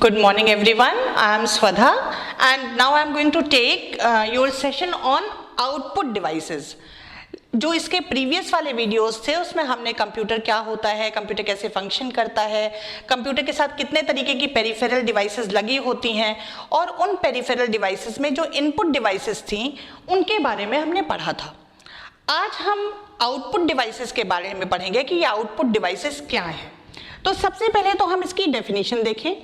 Good morning everyone, I am Swadha and now I am going to take your session on output devices. जो इसके previous वाले videos थे उसमें हमने computer क्या होता है, कंप्यूटर कैसे फंक्शन करता है, कंप्यूटर के साथ कितने तरीके की पेरिफेरल डिवाइसेस लगी होती हैं और उन पेरिफेरल डिवाइसेस में जो इनपुट डिवाइसेस थी उनके बारे में हमने पढ़ा था। आज हम आउटपुट डिवाइसेस के बारे में पढ़ेंगे कि ये आउटपुट डिवाइसेस क्या है। तो सबसे पहले तो हम इसकी डेफिनेशन देखें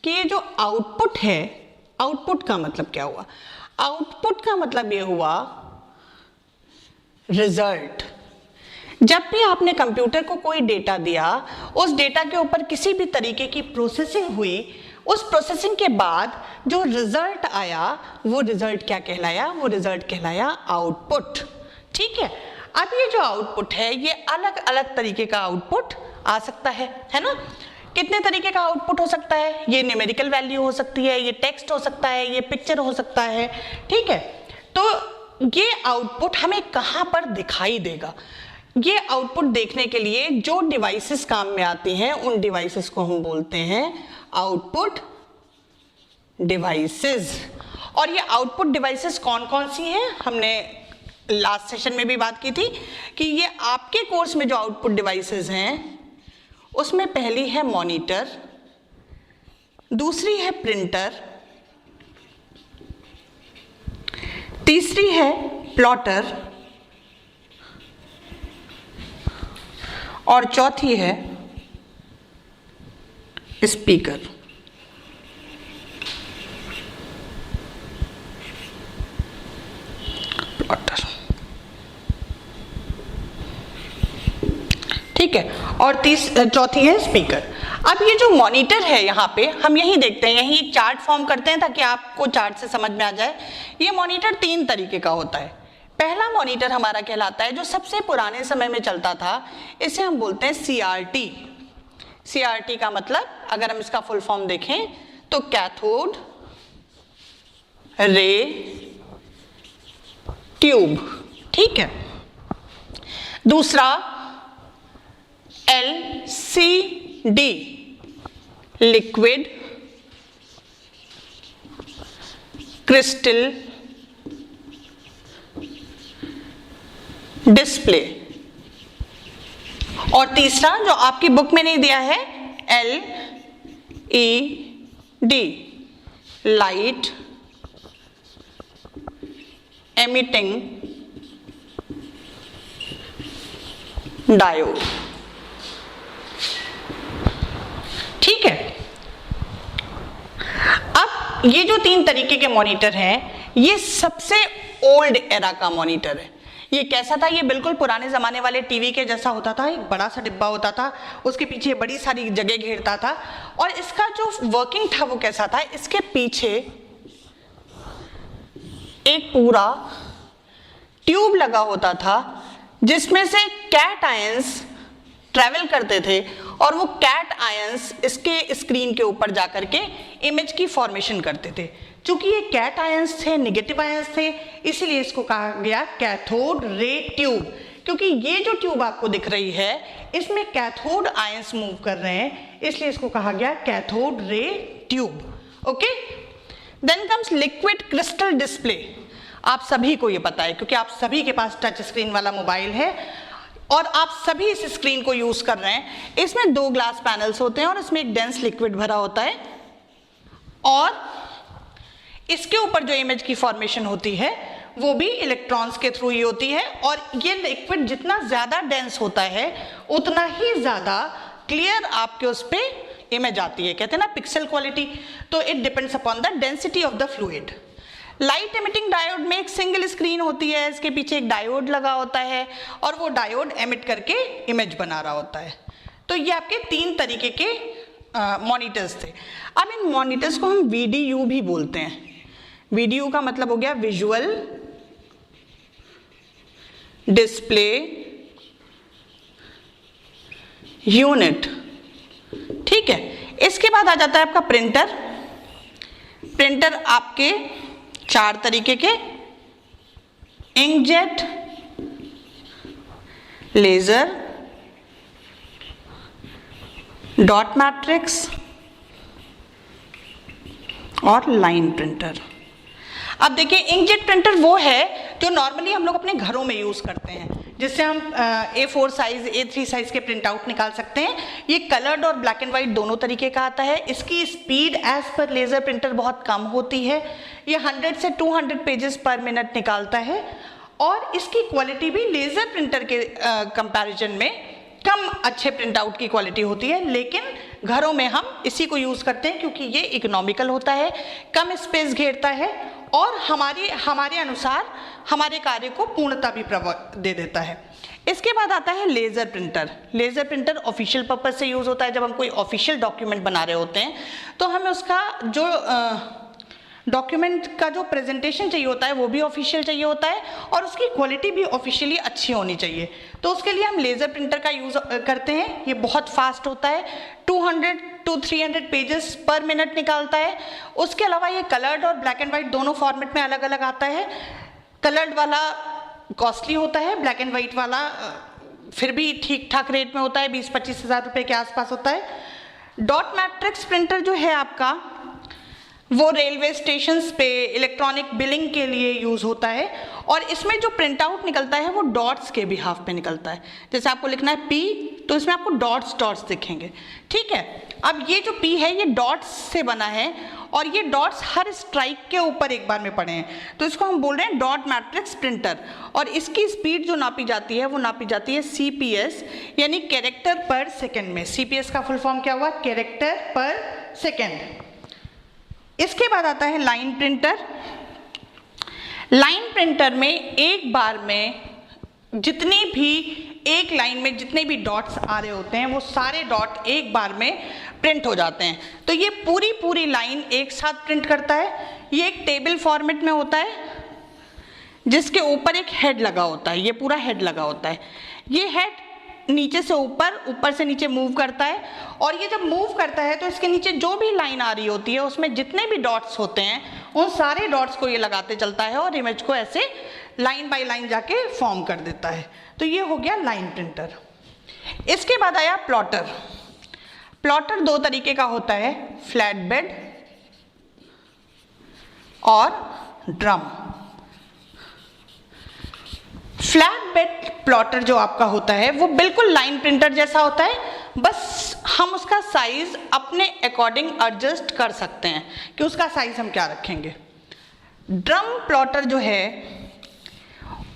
कि ये जो आउटपुट है, आउटपुट का मतलब क्या हुआ। आउटपुट का मतलब ये हुआ रिजल्ट। जब भी आपने कंप्यूटर को कोई डेटा दिया, उस डेटा के ऊपर किसी भी तरीके की प्रोसेसिंग हुई, उस प्रोसेसिंग के बाद जो रिजल्ट आया वो रिजल्ट क्या कहलाया, वो रिजल्ट कहलाया आउटपुट। ठीक है, अब ये जो आउटपुट है ये अलग अलग तरीके का आउटपुट आ सकता है ना। कितने तरीके का आउटपुट हो सकता है, ये न्यूमेरिकल वैल्यू हो सकती है, ये टेक्स्ट हो सकता है, ये पिक्चर हो सकता है। ठीक है, तो ये आउटपुट हमें कहाँ पर दिखाई देगा। ये आउटपुट देखने के लिए जो डिवाइसेस काम में आती हैं उन डिवाइसेस को हम बोलते हैं आउटपुट डिवाइसेस। और ये आउटपुट डिवाइसेस कौन कौन सी हैं, हमने लास्ट सेशन में भी बात की थी कि ये आपके कोर्स में जो आउटपुट डिवाइसेस हैं उसमें पहली है मॉनिटर, दूसरी है प्रिंटर, तीसरी है प्लॉटर और चौथी है स्पीकर। प्लॉटर, ठीक है, और चौथी है स्पीकर। अब ये जो मॉनिटर है यहाँ पे हम यही देखते हैं, यही एक चार्ट फॉर्म करते हैं ताकि आपको चार्ट से समझ में आ जाए। ये मॉनिटर तीन तरीके का होता है। पहला मॉनिटर हमारा कहलाता है जो सबसे पुराने समय में चलता था, इसे हम बोलते हैं सीआरटी। सीआरटी का मतलब अगर हम इसका फुल फॉर्म देखें तो कैथोड रे ट्यूब। ठीक है, दूसरा LCD लिक्विड क्रिस्टल डिस्प्ले, और तीसरा जो आपकी बुक में नहीं दिया है LED लाइट एमिटिंग डायोड। ठीक है, अब ये जो तीन तरीके के मॉनिटर हैं ये सबसे ओल्ड एरा का मॉनिटर है। ये कैसा था, ये बिल्कुल पुराने ज़माने वाले टीवी के जैसा होता था। एक बड़ा सा डिब्बा होता था, उसके पीछे बड़ी सारी जगह घेरता था और इसका जो वर्किंग था वो कैसा था, इसके पीछे एक पूरा ट्यूब लगा होता था जिसमें से कैट आयंस ट्रैवल करते थे और वो कैट आयंस इसके स्क्रीन के ऊपर जाकर के इमेज की फॉर्मेशन करते थे। चूंकि ये कैट आयंस थे, नेगेटिव आयंस थे, इसीलिए इसको कहा गया कैथोड रे ट्यूब, क्योंकि ये जो ट्यूब आपको दिख रही है इसमें कैथोड आयंस मूव कर रहे हैं, इसलिए इसको कहा गया cathode ray tube. Okay, then comes liquid crystal display. आप सभी को ये पता है क्योंकि आप सभी के पास टच स्क्रीन वाला मोबाइल है और आप सभी इस स्क्रीन को यूज कर रहे हैं। इसमें दो ग्लास पैनल्स होते हैं और इसमें एक डेंस लिक्विड भरा होता है और इसके ऊपर जो इमेज की फॉर्मेशन होती है वो भी इलेक्ट्रॉन्स के थ्रू ही होती है। और ये लिक्विड जितना ज्यादा डेंस होता है उतना ही ज्यादा क्लियर आपके उस पे इमेज आती है, कहते हैं ना पिक्सल क्वालिटी। तो it depends upon the density of the fluid. Light emitting diode में एक सिंगल स्क्रीन होती है, इसके पीछे एक डायोड लगा होता है और वो डायोड एमिट करके इमेज बना रहा होता है। तो ये आपके तीन तरीके के मॉनिटर्स थे। अब इन मॉनिटर्स को हम VDU भी बोलते हैं। VDU का मतलब हो गया विजुअल डिस्प्ले यूनिट। ठीक है, इसके बाद आ जाता है आपका प्रिंटर। प्रिंटर आपके चार तरीके के, इंकजेट, लेजर, डॉट मैट्रिक्स और लाइन प्रिंटर। अब देखिए इंकजेट प्रिंटर वो है जो नॉर्मली हम लोग अपने घरों में यूज़ करते हैं, जिससे हम A4 साइज A3 साइज के प्रिंट आउट निकाल सकते हैं। ये कलर्ड और ब्लैक एंड वाइट दोनों तरीके का आता है। इसकी speed as per laser printer बहुत कम होती है, ये 100 से 200 पेजेस पर मिनट निकालता है और इसकी क्वालिटी भी लेज़र प्रिंटर के कंपैरिजन में कम अच्छे प्रिंट आउट की क्वालिटी होती है, लेकिन घरों में हम इसी को यूज़ करते हैं क्योंकि ये इकोनॉमिकल होता है, कम स्पेस घेरता है और हमारे अनुसार हमारे कार्य को पूर्णता भी दे देता है। इसके बाद आता है laser printer. Laser printer official purpose से यूज़ होता है। जब हम कोई ऑफिशियल डॉक्यूमेंट बना रहे होते हैं तो हमें उसका जो डॉक्यूमेंट का जो प्रेजेंटेशन चाहिए होता है वो भी ऑफिशियल चाहिए होता है और उसकी क्वालिटी भी ऑफिशियली अच्छी होनी चाहिए। तो उसके लिए हम लेज़र प्रिंटर का यूज़ करते हैं। ये बहुत फास्ट होता है, 200 to 300 पेजेस पर मिनट निकालता है। उसके अलावा ये कलर्ड और ब्लैक एंड वाइट दोनों फॉर्मेट में अलग अलग आता है। कलर्ड वाला कॉस्टली होता है, ब्लैक एंड वाइट वाला फिर भी ठीक ठाक रेट में होता है, 20-25 हज़ार रुपये के आसपास होता है। डॉट मैट्रिक्स प्रिंटर जो है आपका वो रेलवे स्टेशंस पे इलेक्ट्रॉनिक बिलिंग के लिए यूज़ होता है और इसमें जो प्रिंट आउट निकलता है वो डॉट्स के बिहाफ पे निकलता है। जैसे आपको लिखना है P तो इसमें आपको डॉट्स दिखेंगे, ठीक है। अब ये जो P है ये डॉट्स से बना है और ये डॉट्स हर स्ट्राइक के ऊपर एक बार में पड़े हैं, तो इसको हम बोल रहे हैं डॉट मैट्रिक्स प्रिंटर। और इसकी स्पीड जो नापी जाती है वो नापी जाती है CPS यानी कैरेक्टर पर सेकेंड में। CPS का फुल फॉर्म क्या हुआ? कैरेक्टर पर सेकेंड। इसके बाद आता है लाइन प्रिंटर। लाइन प्रिंटर में एक बार में जितनी भी एक लाइन में जितने भी डॉट्स आ रहे होते हैं वो सारे डॉट एक बार में प्रिंट हो जाते हैं। तो ये पूरी लाइन एक साथ प्रिंट करता है। ये एक टेबल फॉर्मेट में होता है जिसके ऊपर एक हेड लगा होता है, ये पूरा हेड लगा होता है। ये हेड नीचे से ऊपर से नीचे मूव करता है और ये जब मूव करता है तो इसके नीचे जो भी लाइन आ रही होती है उसमें जितने भी डॉट्स होते हैं उन सारे डॉट्स को ये लगाते चलता है और इमेज को ऐसे लाइन बाय लाइन जाके फॉर्म कर देता है। तो ये हो गया लाइन प्रिंटर। इसके बाद आया प्लॉटर। प्लॉटर दो तरीके का होता है, फ्लैट बेड और ड्रम। फ्लैट बेड प्लॉटर जो आपका होता है वो बिल्कुल लाइन प्रिंटर जैसा होता है, बस हम उसका साइज अपने अकॉर्डिंग एडजस्ट कर सकते हैं कि उसका साइज हम क्या रखेंगे। ड्रम प्लॉटर जो है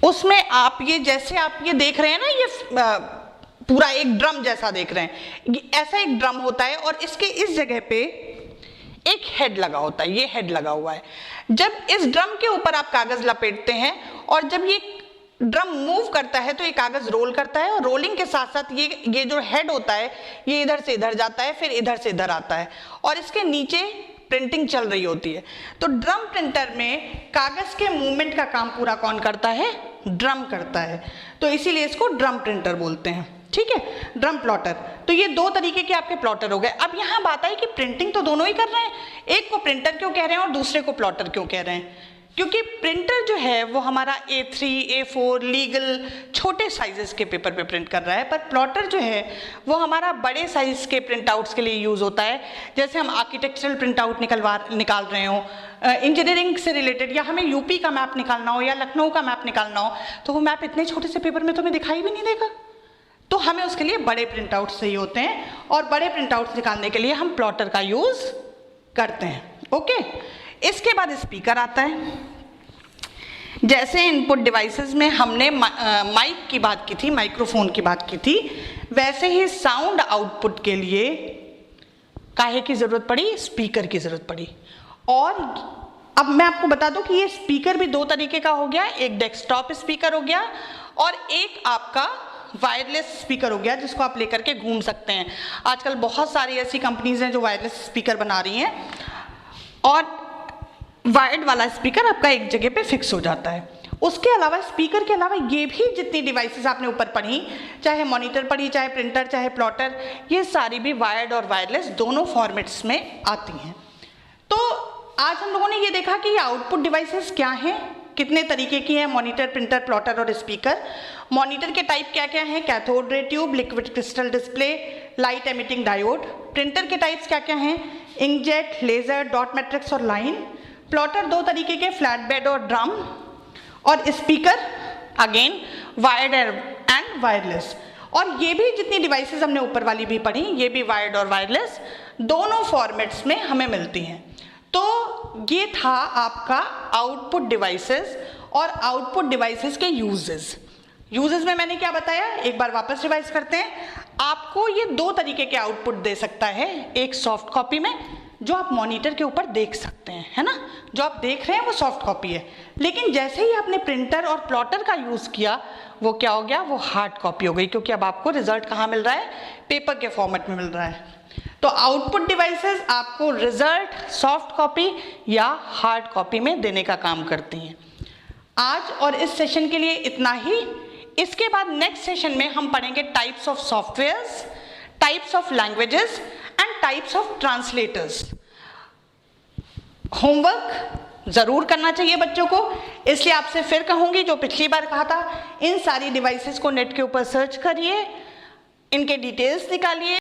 उसमें आप ये जैसे आप ये देख रहे हैं ना, ये पूरा एक ड्रम जैसा देख रहे हैं, ऐसा एक ड्रम होता है और इसके इस जगह पे एक हेड लगा होता है, ये हेड लगा हुआ है। जब इस ड्रम के ऊपर आप कागज लपेटते हैं और जब ये ड्रम मूव करता है तो ये कागज रोल करता है और रोलिंग के साथ साथ ये जो हेड होता है ये इधर से इधर जाता है, फिर इधर से इधर आता है और इसके नीचे प्रिंटिंग चल रही होती है। तो ड्रम प्रिंटर में कागज के मूवमेंट का काम पूरा कौन करता है? ड्रम करता है, तो इसीलिए इसको ड्रम प्रिंटर बोलते हैं, ठीक है, ड्रम प्लॉटर। तो ये दो तरीके के आपके प्लॉटर हो गए। अब यहाँ बात आई कि प्रिंटिंग तो दोनों ही कर रहे हैं, एक को प्रिंटर क्यों कह रहे हैं और दूसरे को प्लॉटर क्यों कह रहे हैं? क्योंकि प्रिंटर जो है वो हमारा A3, A4 लीगल छोटे साइजेस के पेपर पे प्रिंट कर रहा है, पर प्लॉटर जो है वो हमारा बड़े साइज के प्रिंट आउट्स के लिए यूज़ होता है। जैसे हम आर्किटेक्चरल प्रिंट आउट निकाल रहे हो, इंजीनियरिंग से रिलेटेड, या हमें यूपी का मैप निकालना हो या लखनऊ का मैप निकालना हो, तो वो मैप इतने छोटे से पेपर में तो हमें दिखाई भी नहीं देगा। तो हमें उसके लिए बड़े प्रिंट आउट्स चाहिए होते हैं और बड़े प्रिंट आउट्स निकालने के लिए हम प्लॉटर का यूज़ करते हैं, ओके। इसके बाद स्पीकर आता है। जैसे इनपुट डिवाइसेस में हमने माइक की बात की थी, माइक्रोफोन की बात की थी, वैसे ही साउंड आउटपुट के लिए काहे की ज़रूरत पड़ी? स्पीकर की ज़रूरत पड़ी। और अब मैं आपको बता दूं कि ये स्पीकर भी दो तरीके का हो गया, एक डेस्कटॉप स्पीकर हो गया और एक आपका वायरलेस स्पीकर हो गया जिसको आप लेकर के घूम सकते हैं। आजकल बहुत सारी ऐसी कंपनीज हैं जो वायरलेस स्पीकर बना रही हैं और वायर्ड वाला स्पीकर आपका एक जगह पे फिक्स हो जाता है। उसके अलावा स्पीकर के अलावा ये भी जितनी डिवाइसेस आपने ऊपर पढ़ी, चाहे मॉनिटर पढ़ी, चाहे प्रिंटर, चाहे प्लॉटर, ये सारी भी वायर्ड और वायरलेस दोनों फॉर्मेट्स में आती हैं। तो आज हम लोगों ने ये देखा कि ये आउटपुट डिवाइसेस क्या हैं, कितने तरीके की हैं, मॉनिटर, प्रिंटर, प्लॉटर और स्पीकर। मॉनिटर के टाइप क्या क्या हैं? Cathode ray tube, liquid crystal display, light emitting diode. Printer के टाइप्स क्या क्या हैं? इंकजेट, लेजर, डॉट मैट्रिक्स और लाइन। प्लॉटर दो तरीके के, फ्लैट बेड और ड्रम। और speaker again wired and wireless. और ये भी जितनी डिवाइसेस हमने ऊपर वाली भी पढ़ी, ये भी वायर्ड और वायरलेस दोनों फॉर्मेट्स में हमें मिलती हैं। तो ये था आपका आउटपुट डिवाइसेस और आउटपुट डिवाइसेस के यूजेस। यूजेस में मैंने क्या बताया, एक बार वापस रिवाइज करते हैं। आपको ये दो तरीके के आउटपुट दे सकता है, एक सॉफ्ट कॉपी में जो आप मॉनिटर के ऊपर देख सकते हैं, है ना, जो आप देख रहे हैं वो सॉफ्ट कॉपी है। लेकिन जैसे ही आपने प्रिंटर और प्लॉटर का यूज किया, वो क्या हो गया, वो हार्ड कॉपी हो गई, क्योंकि अब आपको रिजल्ट कहाँ मिल रहा है, पेपर के फॉर्मेट में मिल रहा है। तो आउटपुट डिवाइसेस आपको रिजल्ट सॉफ्ट कॉपी या हार्ड कॉपी में देने का काम करती हैं। आज और इस सेशन के लिए इतना ही। इसके बाद नेक्स्ट सेशन में हम पढ़ेंगे types of softwares, types of languages and types of translators. Homework जरूर करना चाहिए बच्चों को, इसलिए आपसे फिर कहूंगी जो पिछली बार कहा था, इन सारी डिवाइसेस को नेट के ऊपर सर्च करिए, इनके डिटेल्स निकालिए।